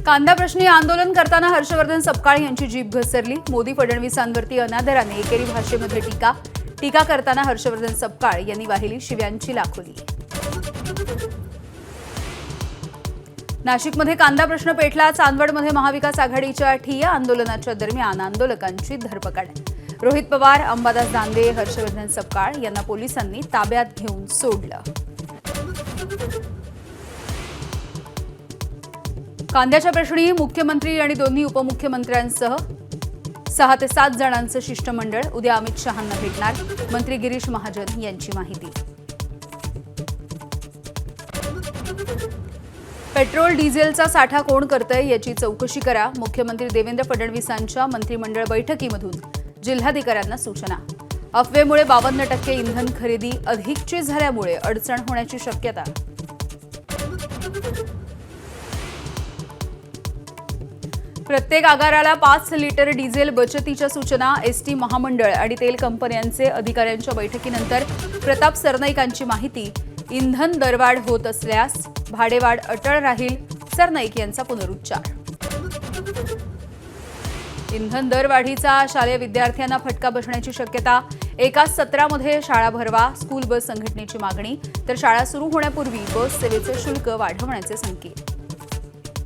कांदा प्रश्नी आंदोलन करताना हर्षवर्धन सपकाळ यांची जीभ घसरली। मोदी फडणवीसांवरती अनादराने एकेरी भाषेमध्ये टीका करताना हर्षवर्धन सपकाळ यांनी वाहिली शिव्यांची लाखोली। नाशिकमध्ये कांदा प्रश्न पेटला। चांदवडमध्ये महाविकास आघाडीच्या ठिय्या आंदोलनाच्या दरम्यान आंदोलकांची धरपकड। रोहित पवार, अंबादास दानवे, हर्षवर्धन सपकाळ यांना पोलिसांनी ताब्यात घेऊन सोडलं। कांद्याच्या प्रश्नी मुख्यमंत्री आणि दोन्ही उपमुख्यमंत्र्यांसह 6 ते 7 जणांचं शिष्टमंडळ उद्या अमित शहांना भेटणार। मंत्री गिरीश महाजन यांची माहिती। पेट्रोल डिझेलचा साठा कोण करतंय याची चौकशी करा। मुख्यमंत्री देवेंद्र फडणवीसांच्या मंत्रिमंडळ बैठकीमधून जिल्हाधिकाऱ्यांना सूचना। अफवेमुळे 52% इंधन खरेदी अधिकची झाल्यामुळे अडचण होण्याची शक्यता। प्रत्येक आगाराला 5 लिटर डिझेल बचतीच्या सूचना। एसटी महामंडळ आणि तेल कंपन्यांचे अधिकाऱ्यांच्या बैठकीनंतर प्रताप सरनाईकांची माहिती। इंधन दरवाढ होत असल्यास भाडेवाढ अटळ राहील, सरनाईक यांचा पुनरुच्चार। इंधन दरवाढीचा शालेय विद्यार्थ्यांना फटका बसण्याची शक्यता। एकाच सत्रामध्ये शाळा भरवा, स्कूल बस संघटनेची मागणी। तर शाळा सुरू होण्यापूर्वी बस सेवेचे शुल्क वाढवण्याचे संकेत।